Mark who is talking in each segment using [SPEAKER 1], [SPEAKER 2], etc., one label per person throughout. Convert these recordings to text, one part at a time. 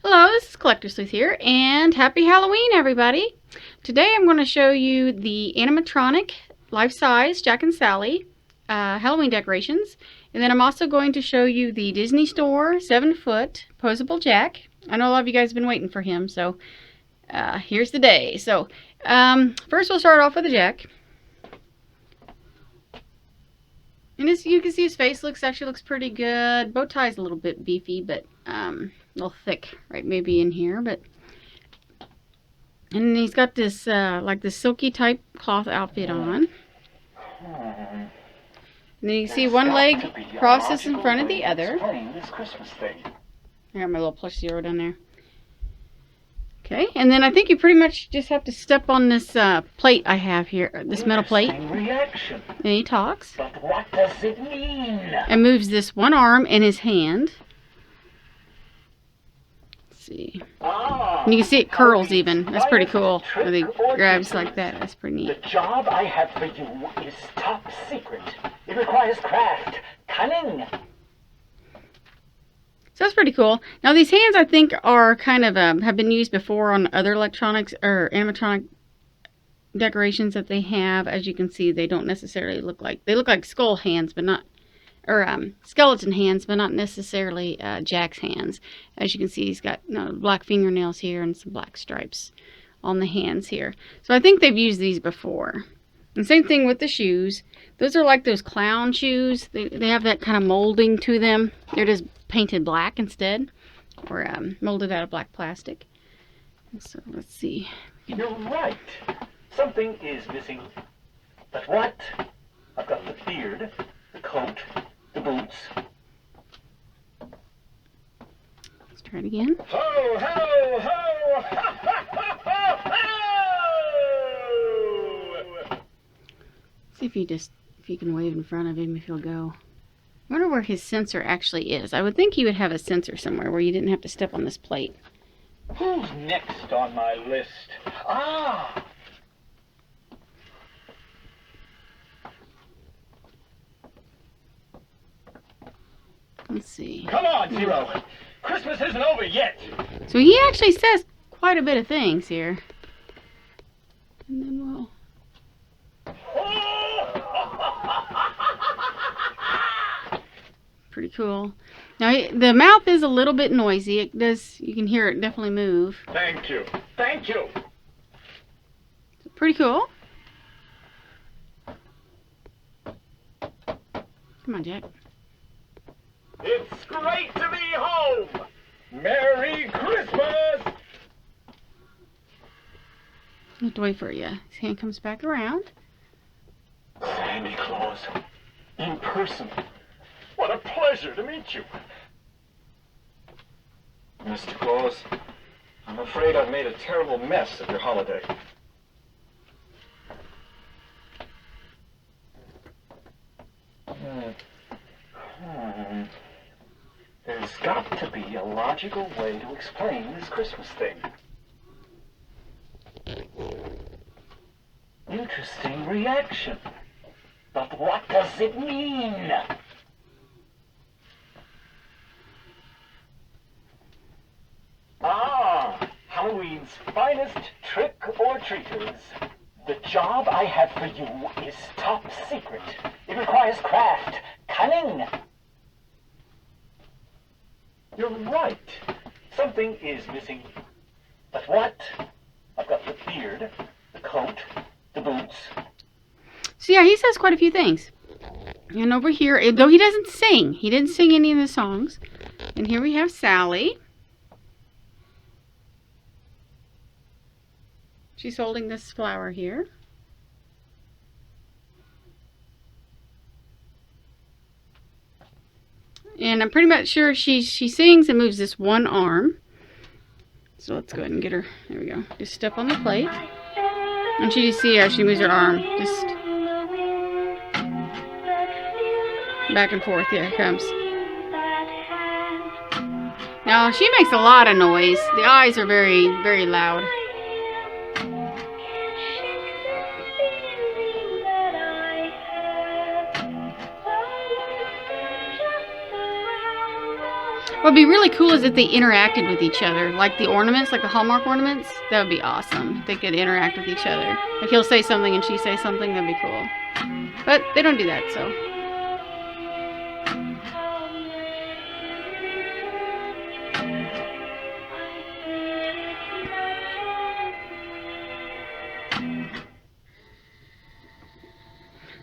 [SPEAKER 1] Hello, this is Collector Sleuth here, and happy Halloween, everybody! Today I'm going to show you the Animatronic life-size Jack and Sally Halloween decorations, and then I'm also going to show you the Disney Store 7-foot Poseable Jack. I know a lot of you guys have been waiting for him, so here's the day. So first we'll start off with the Jack. And as you can see, his face actually looks pretty good. Bow tie's a little bit beefy, but a little thick, right? Maybe in here, but and he's got this like this silky type cloth outfit on. And then you can see one leg crosses in front of the other. I got my little plush zero down there. Okay, and then I think you pretty much just have to step on this plate I have here, this metal plate. And he talks.
[SPEAKER 2] But what does it mean?
[SPEAKER 1] And moves this one arm and his hand. Let's see. And you can see it curls even. That's pretty cool. Where they grabs like that. That's pretty neat.
[SPEAKER 2] The job I have for you is top secret. It requires craft, cunning.
[SPEAKER 1] So that's pretty cool. Now these hands I think are kind of have been used before on other electronics or animatronic decorations that they have. As you can see, they don't necessarily look like, they look like skull hands, but not, or skeleton hands, but not necessarily Jack's hands. As you can see, he's got black fingernails here and some black stripes on the hands here. So I think they've used these before. And same thing with the shoes. Those are like those clown shoes. They have that kind of molding to them. They're just painted black instead, or molded out of black plastic. And so let's see.
[SPEAKER 2] You're right. Something is missing. But what? I've got the beard, the coat, the boots.
[SPEAKER 1] Let's try it again.
[SPEAKER 2] Ho, ho, ho! Ha, ha, ha, ha, ho!
[SPEAKER 1] See if you can wave in front of him, if he'll go. I wonder where his sensor actually is. I would think he would have a sensor somewhere where you didn't have to step on this plate.
[SPEAKER 2] Who's next on my list? Ah!
[SPEAKER 1] Let's see.
[SPEAKER 2] Come on, Zero. Christmas isn't over yet.
[SPEAKER 1] So he actually says quite a bit of things here. And then we'll... Pretty cool. Now the mouth is a little bit noisy. It does, you can hear it definitely move.
[SPEAKER 2] Thank you. Thank you.
[SPEAKER 1] Pretty cool. Come on, Jack.
[SPEAKER 2] It's great to be home. Merry Christmas.
[SPEAKER 1] I have to wait for you. His hand comes back around.
[SPEAKER 2] Santa Claus, in person. What a pleasure to meet you.
[SPEAKER 3] Mr. Claus, I'm afraid I've made a terrible mess of your holiday.
[SPEAKER 2] There's got to be a logical way to explain this Christmas thing. Interesting reaction. But what does it mean? Ah, Halloween's finest trick-or-treaters. The job I have for you is top secret. It requires craft, cunning. You're right. Something is missing. But what? I've got the beard, the coat, the boots.
[SPEAKER 1] So yeah, he says quite a few things. And over here, though he doesn't sing, he didn't sing any of the songs. And here we have Sally. She's holding this flower here. And I'm pretty much sure she sings and moves this one arm. So let's go ahead and get her. There we go. Just step on the plate. And you see how she moves her arm. Just back and forth. Here it comes. Now she makes a lot of noise. The eyes are very, very loud. What would be really cool is if they interacted with each other, like the ornaments, like the Hallmark ornaments. That would be awesome. If they could interact with each other. Like he'll say something and she say something, that'd be cool. But they don't do that, so.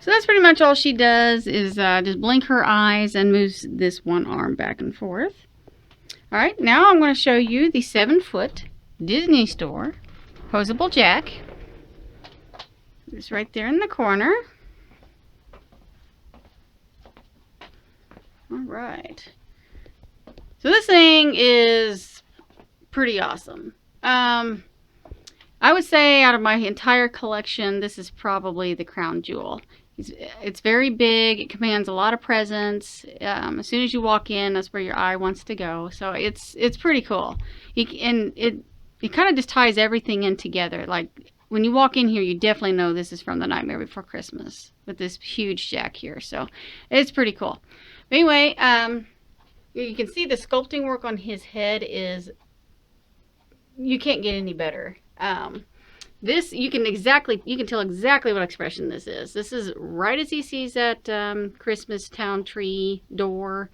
[SPEAKER 1] So that's pretty much all she does is just blink her eyes and moves this one arm back and forth. Alright, now I'm going to show you the 7-foot Disney Store Poseable Jack. It's right there in the corner. Alright. So this thing is pretty awesome. I would say out of my entire collection, this is probably the crown jewel. It's very big. It commands a lot of presence. As soon as you walk in, that's where your eye wants to go. So it's pretty cool. And it kind of just ties everything in together. Like when you walk in here, you definitely know this is from The Nightmare Before Christmas with this huge Jack here. So it's pretty cool. But anyway, you can see the sculpting work on his head is, you can't get any better. This, you can tell exactly what expression this is. This is right as he sees that Christmas town tree door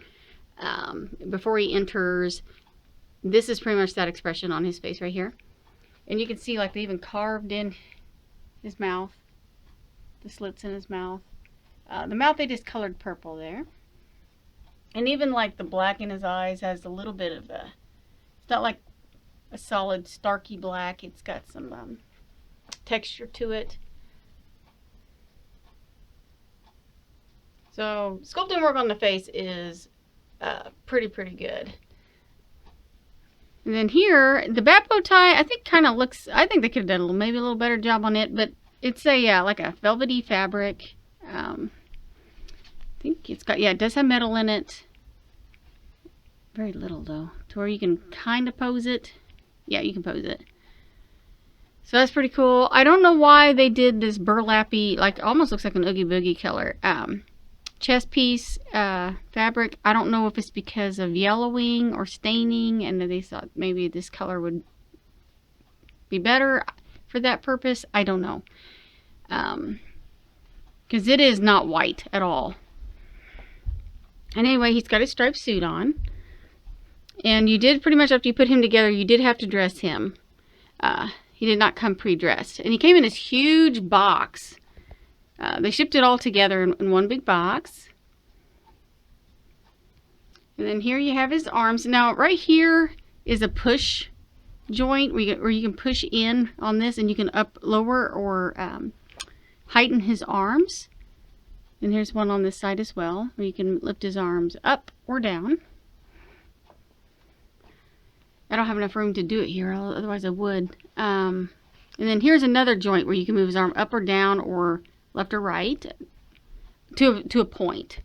[SPEAKER 1] before he enters. This is pretty much that expression on his face right here. And you can see like they even carved in his mouth, the slits in his mouth. The mouth they just colored purple there. And even like the black in his eyes has a little bit of a, it's not like a solid starky black. It's got some texture to it. So sculpting work on the face is pretty good. And then here, the bat bow tie, I think kind of looks, I think they could have done maybe a little better job on it, but it's a like a velvety fabric. I think it's got, yeah, it does have metal in it. Very little though, to where you can kind of pose it. Yeah, you can pose it. So that's pretty cool. I don't know why they did this burlappy, like almost looks like an Oogie Boogie color, chest piece fabric. I don't know if it's because of yellowing or staining and they thought maybe this color would be better for that purpose. I don't know. Because it is not white at all. And anyway, he's got his striped suit on. And you did pretty much, after you put him together, you did have to dress him. He did not come pre-dressed. And he came in this huge box. They shipped it all together in one big box. And then here you have his arms. Now, right here is a push joint where you can push in on this and you can up, lower, or heighten his arms. And here's one on this side as well, where you can lift his arms up or down. I don't have enough room to do it here, otherwise I would. And then here's another joint where you can move his arm up or down or left or right to a point.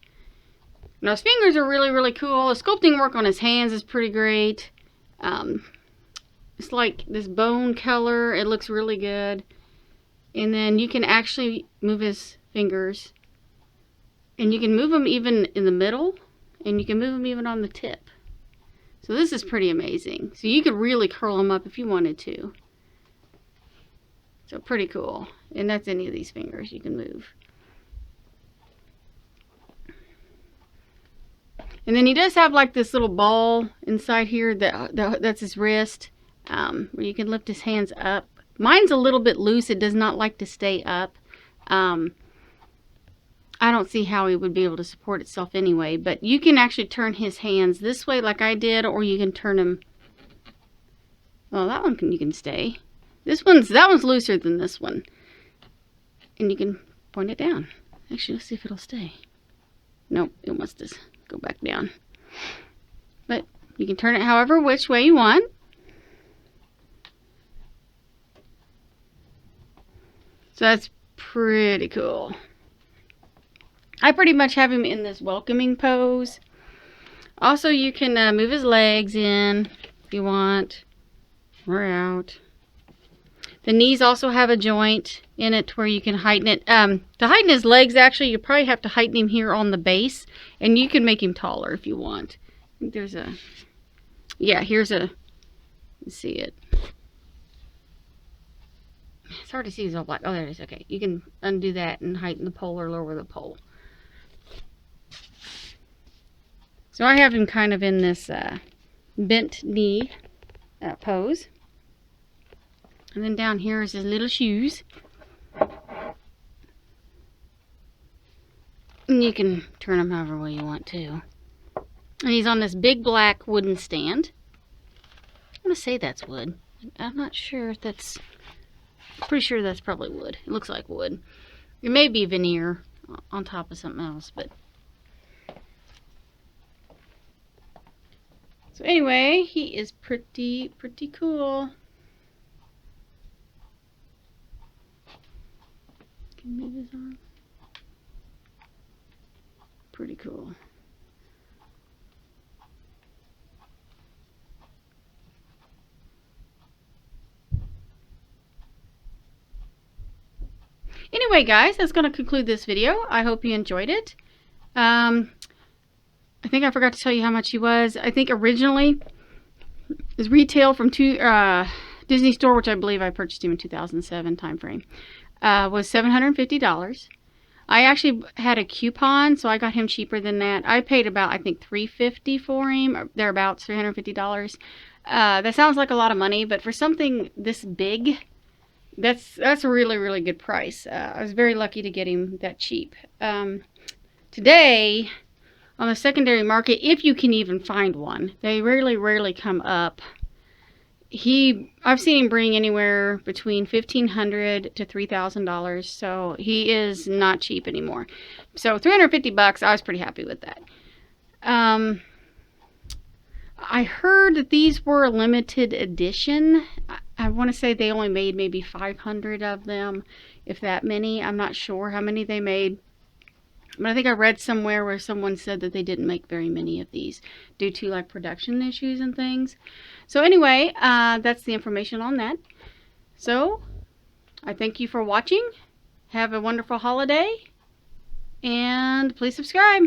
[SPEAKER 1] Now his fingers are really cool. The sculpting work on his hands is pretty great. It's like this bone color. It looks really good. And then you can actually move his fingers. And you can move them even in the middle. And you can move them even on the tip. So this is pretty amazing. So you could really curl them up if you wanted to. So pretty cool. And that's any of these fingers you can move. And then he does have like this little ball inside here that's his wrist, where you can lift his hands up. Mine's a little bit loose. It does not like to stay up. I don't see how he would be able to support itself anyway, but you can actually turn his hands this way like I did, or you can turn them, well, that one you can stay. That one's looser than this one. And you can point it down. Actually, let's see if it'll stay. Nope, it wants to go back down. But you can turn it however which way you want. So that's pretty cool. I pretty much have him in this welcoming pose. Also, you can move his legs in if you want, or out. The knees also have a joint in it where you can heighten it. To heighten his legs, actually, you probably have to heighten him here on the base, and you can make him taller if you want. I think there's a Yeah, here's a, let's see it. It's hard to see, it's all black. Oh, there it is. Okay, you can undo that and heighten the pole or lower the pole. So I have him kind of in this bent knee pose. And then down here is his little shoes. And you can turn them however way you want to. And he's on this big black wooden stand. I'm going to say that's wood. I'm not sure if that's... Pretty sure that's probably wood. It looks like wood. It may be veneer on top of something else, but... So anyway, he is pretty cool. Can move his arm. Pretty cool. Anyway, guys, that's going to conclude this video. I hope you enjoyed it. I think I forgot to tell you how much he was. I think originally his retail from Disney Store, which I believe I purchased him in 2007 time frame, was $750. I actually had a coupon, so I got him cheaper than that. I paid about, I think, $350 for him, or thereabouts, $350. That sounds like a lot of money, but for something this big, that's a really good price. I was very lucky to get him that cheap. Today, on the secondary market, if you can even find one, they rarely come up. I've seen him bring anywhere between $1,500 to $3,000, so he is not cheap anymore. So $350, I was pretty happy with that. I heard that these were a limited edition. I want to say they only made maybe 500 of them, if that many. I'm not sure how many they made. But I think I read somewhere where someone said that they didn't make very many of these due to like production issues and things. So anyway, that's the information on that. So I thank you for watching. Have a wonderful holiday. And please subscribe.